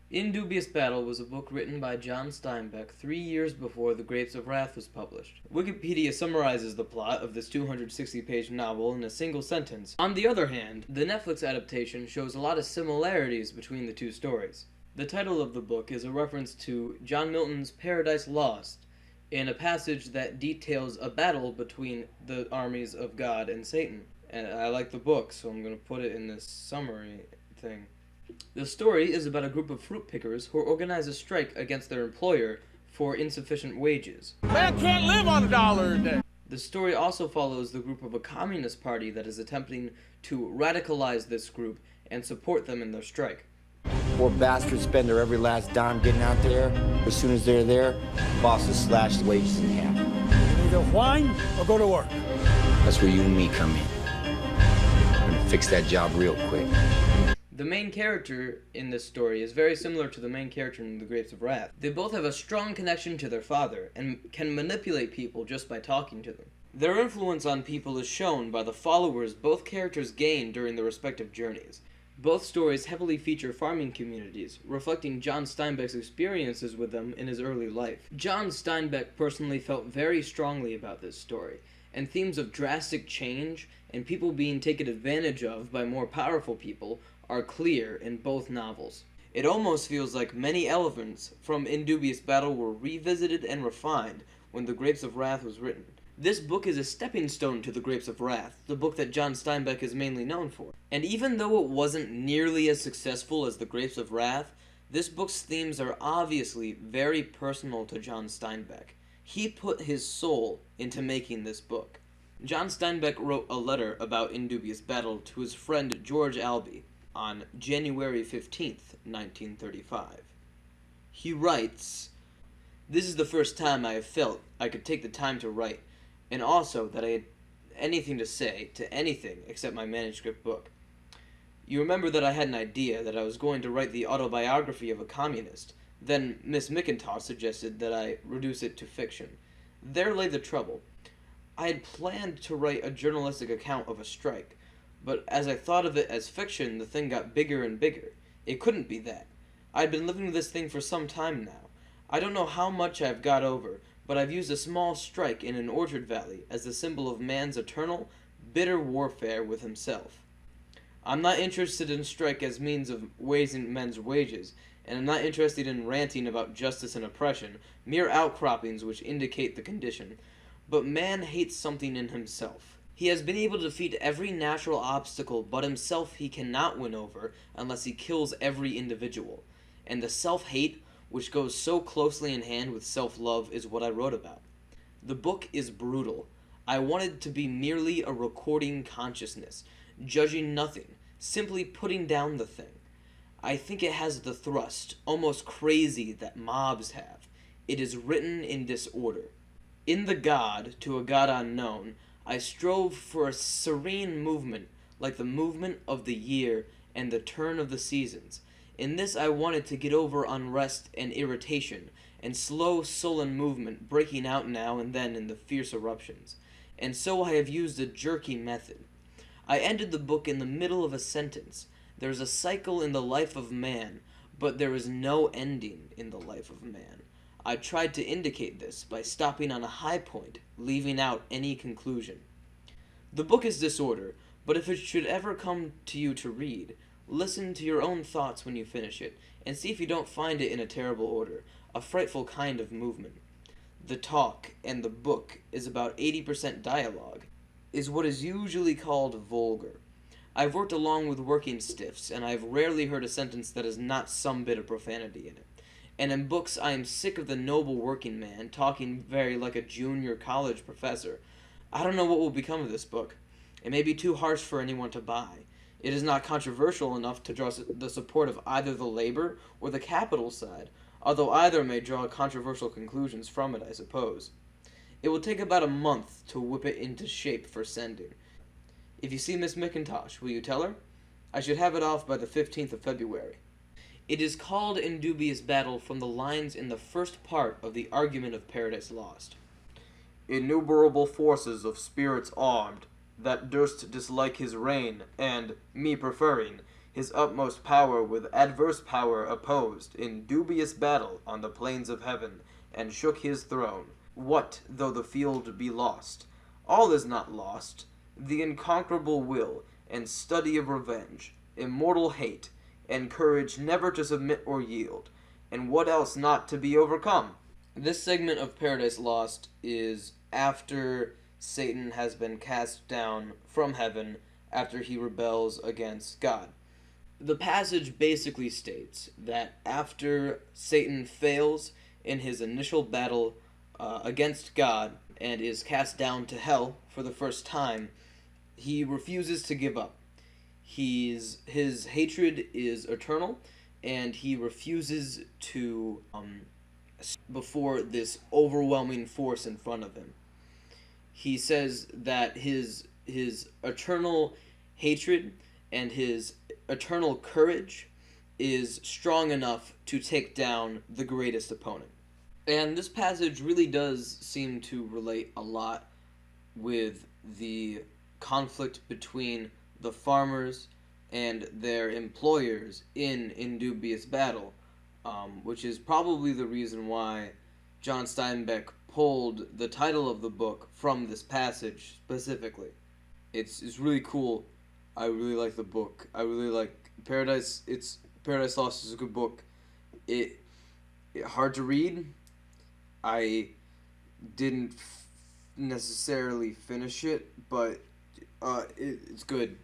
In Dubious Battle was a book written by John Steinbeck 3 years before The Grapes of Wrath was published. Wikipedia summarizes the plot of this 260-page novel in a single sentence. On the other hand, the Netflix adaptation shows a lot of similarities between the two stories. The title of the book is a reference to John Milton's Paradise Lost, in a passage that details a battle between the armies of God and Satan. And I like the book, so I'm going to put it in this summary thing. The story is about a group of fruit pickers who organize a strike against their employer for insufficient wages. Man can't live on $1 a day. The story also follows the group of a communist party that is attempting to radicalize this group and support them in their strike. Poor bastards spend their every last dime getting out there. As soon as they're there, bosses slash the wages in half. Either whine or go to work. That's where you and me come in. I'm gonna fix that job real quick. The main character in this story is very similar to the main character in The Grapes of Wrath. They both have a strong connection to their father, and can manipulate people just by talking to them. Their influence on people is shown by the followers both characters gain during their respective journeys. Both stories heavily feature farming communities, reflecting John Steinbeck's experiences with them in his early life. John Steinbeck personally felt very strongly about this story, and themes of drastic change and people being taken advantage of by more powerful people are clear in both novels. It almost feels like many elements from In Dubious Battle were revisited and refined when The Grapes of Wrath was written. This book is a stepping stone to The Grapes of Wrath, the book that John Steinbeck is mainly known for. And even though it wasn't nearly as successful as The Grapes of Wrath, this book's themes are obviously very personal to John Steinbeck. He put his soul into making this book. John Steinbeck wrote a letter about In Dubious Battle to his friend George Albee on January 15th, 1935. He writes, "This is the first time I have felt I could take the time to write, and also that I had anything to say to anything except my manuscript book. You remember that I had an idea that I was going to write the autobiography of a communist. Then Miss McIntosh suggested that I reduce it to fiction. There lay the trouble. I had planned to write a journalistic account of a strike, but as I thought of it as fiction, the thing got bigger and bigger. It couldn't be that. I'd been living with this thing for some time now. I don't know how much I've got over, but I've used a small strike in an orchard valley as the symbol of man's eternal, bitter warfare with himself. I'm not interested in strike as means of raising men's wages, and I'm not interested in ranting about justice and oppression, mere outcroppings which indicate the condition. But man hates something in himself. He has been able to defeat every natural obstacle, but himself he cannot win over unless he kills every individual. And the self-hate, which goes so closely in hand with self-love, is what I wrote about. The book is brutal. I wanted to be merely a recording consciousness, judging nothing, simply putting down the thing. I think it has the thrust, almost crazy, that mobs have. It is written in disorder. In the God, to a God unknown, I strove for a serene movement, like the movement of the year and the turn of the seasons. In this I wanted to get over unrest and irritation, and slow, sullen movement breaking out now and then in the fierce eruptions. And so I have used a jerky method. I ended the book in the middle of a sentence. There is a cycle in the life of man, but there is no ending in the life of man. I tried to indicate this by stopping on a high point, leaving out any conclusion. The book is disorder, but if it should ever come to you to read, listen to your own thoughts when you finish it, and see if you don't find it in a terrible order, a frightful kind of movement. The talk and the book is about 80% dialogue, is what is usually called vulgar. I've worked along with working stiffs, and I've rarely heard a sentence that has not some bit of profanity in it. And in books I am sick of the noble working man talking very like a junior college professor. I don't know what will become of this book. It may be too harsh for anyone to buy. It is not controversial enough to draw the support of either the labor or the capital side, although either may draw controversial conclusions from it, I suppose. It will take about a month to whip it into shape for sending. If you see Miss McIntosh, will you tell her? I should have it off by the 15th of February. It is called In Dubious Battle from the lines in the first part of the argument of Paradise Lost. Innumerable forces of spirits armed, that durst dislike his reign, and, me preferring, his utmost power with adverse power opposed, in dubious battle on the plains of heaven, and shook his throne. What though the field be lost? All is not lost. The unconquerable will, and study of revenge, immortal hate, and courage never to submit or yield, and what else not to be overcome? This segment of Paradise Lost is after Satan has been cast down from heaven after he rebels against God. The passage basically states that after Satan fails in his initial battle against God and is cast down to hell for the first time, he refuses to give up. His hatred is eternal, and he refuses to before this overwhelming force in front of him. He says that his eternal hatred and his eternal courage is strong enough to take down the greatest opponent. And this passage really does seem to relate a lot with the conflict between the farmers and their employers in Dubious Battle, which is probably the reason why John Steinbeck pulled the title of the book from this passage specifically. It's really cool. I really like the book. I really like Paradise Lost is a good book. It hard to read. I didn't necessarily finish it, but it's good.